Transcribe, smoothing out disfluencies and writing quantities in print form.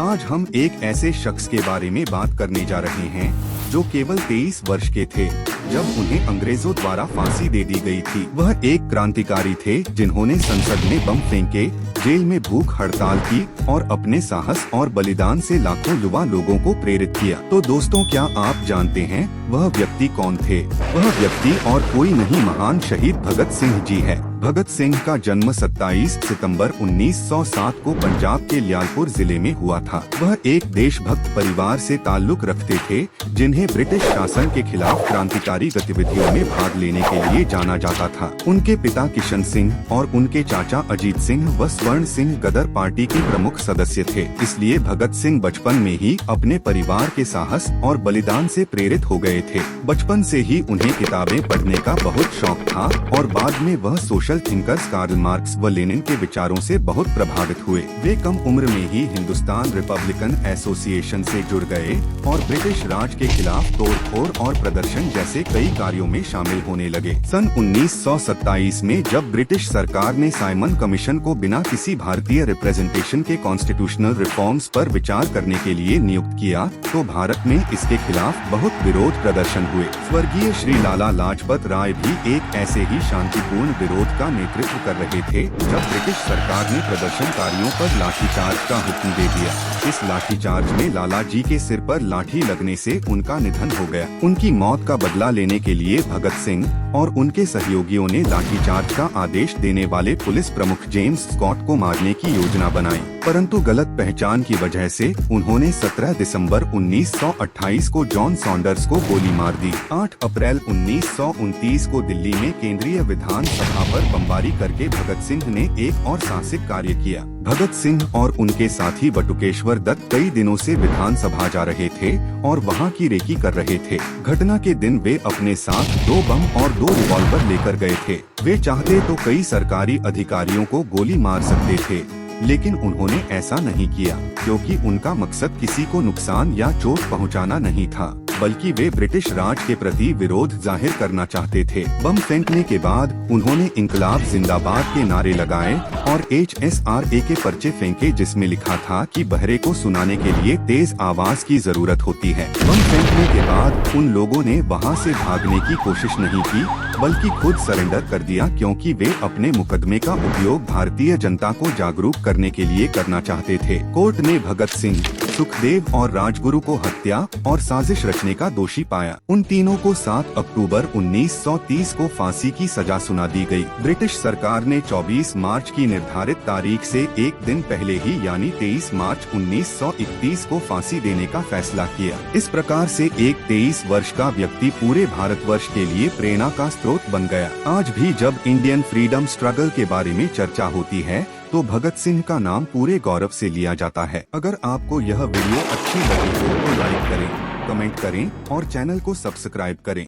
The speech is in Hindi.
आज हम एक ऐसे शख्स के बारे में बात करने जा रहे हैं जो केवल 23 वर्ष के थे जब उन्हें अंग्रेजों द्वारा फांसी दे दी गई थी। वह एक क्रांतिकारी थे जिन्होंने संसद में बम फेंके, जेल में भूख हड़ताल की और अपने साहस और बलिदान से लाखों युवा लोगों को प्रेरित किया। तो दोस्तों, क्या आप जानते हैं वह व्यक्ति कौन थे? वह व्यक्ति और कोई नहीं, महान शहीद भगत सिंह जी है। भगत सिंह का जन्म 27 सितंबर 1907 को पंजाब के लियालपुर जिले में हुआ था। वह एक देशभक्त परिवार से ताल्लुक रखते थे जिन्हें ब्रिटिश शासन के खिलाफ क्रांतिकारी गतिविधियों में भाग लेने के लिए जाना जाता था। उनके पिता किशन सिंह और उनके चाचा अजीत सिंह व स्वर्ण सिंह गदर पार्टी के प्रमुख सदस्य थे। इसलिए भगत सिंह बचपन में ही अपने परिवार के साहस और बलिदान से प्रेरित हो गए थे। बचपन से ही उन्हें किताबें पढ़ने का बहुत शौक था और बाद में वह सोशल थिंकर्स कार्ल मार्क्स व लेनिन के विचारों से बहुत प्रभावित हुए। वे कम उम्र में ही हिंदुस्तान रिपब्लिकन एसोसिएशन से जुड़ गए और ब्रिटिश राज के खिलाफ तोड़फोड़ और प्रदर्शन जैसे कई कार्यों में शामिल होने लगे। सन 1927 में जब ब्रिटिश सरकार ने साइमन कमीशन को बिना किसी भारतीय रिप्रेजेंटेशन के कॉन्स्टिट्यूशनल रिफॉर्म्स पर विचार करने के लिए नियुक्त किया, तो भारत में इसके खिलाफ बहुत विरोध प्रदर्शन हुए। स्वर्गीय श्री लाला लाजपत राय भी एक ऐसे ही शांतिपूर्ण विरोध का नेतृत्व कर रहे थे जब ब्रिटिश सरकार ने प्रदर्शनकारियों पर लाठीचार्ज का हुक्म दे दिया। इस लाठीचार्ज में लाला जी के सिर पर लाठी लगने से उनका निधन हो गया। उनकी मौत का बदला लेने के लिए भगत सिंह और उनके सहयोगियों ने लाठीचार्ज का आदेश देने वाले पुलिस प्रमुख जेम्स स्कॉट को मारने की योजना बनाई, परंतु गलत पहचान की वजह से उन्होंने 17 दिसंबर 1928 को जॉन सॉन्डर्स को गोली मार दी। 8 अप्रैल 1929 को दिल्ली में केंद्रीय विधान सभा पर बमबारी करके भगत सिंह ने एक और साहसिक कार्य किया। भगत सिंह और उनके साथी बटुकेश्वर दत्त कई दिनों से विधानसभा जा रहे थे और वहां की रेकी कर रहे थे। घटना के दिन वे अपने साथ 2 बम और 2 रिवॉल्वर लेकर गए थे। वे चाहते तो कई सरकारी अधिकारियों को गोली मार सकते थे, लेकिन उन्होंने ऐसा नहीं किया क्योंकि उनका मकसद किसी को नुकसान या चोट पहुंचाना नहीं था, बल्कि वे ब्रिटिश राज के प्रति विरोध जाहिर करना चाहते थे। बम फेंकने के बाद उन्होंने इंकलाब जिंदाबाद के नारे लगाए और HSRA के पर्चे फेंके जिसमें लिखा था कि बहरे को सुनाने के लिए तेज आवाज की जरूरत होती है। बम फेंकने के बाद उन लोगों ने वहां से भागने की कोशिश नहीं की, बल्कि खुद सरेंडर कर दिया क्योंकि वे अपने मुकदमे का उपयोग भारतीय जनता को जागरूक करने के लिए करना चाहते थे। कोर्ट ने भगत सिंह, सुखदेव और राजगुरु को हत्या और साजिश रचने का दोषी पाया। उन तीनों को 7 अक्टूबर 1930 को फांसी की सजा सुना दी गई। ब्रिटिश सरकार ने 24 मार्च की निर्धारित तारीख से एक दिन पहले ही यानी 23 मार्च 1931 को फांसी देने का फैसला किया। इस प्रकार से एक 23 वर्ष का व्यक्ति पूरे भारतवर्ष के लिए प्रेरणा का स्रोत बन गया। आज भी जब इंडियन फ्रीडम स्ट्रगल के बारे में चर्चा होती है तो भगत सिंह का नाम पूरे गौरव से लिया जाता है। अगर आपको यह वीडियो अच्छी लगी हो तो लाइक करें, कमेंट करें और चैनल को सब्सक्राइब करें।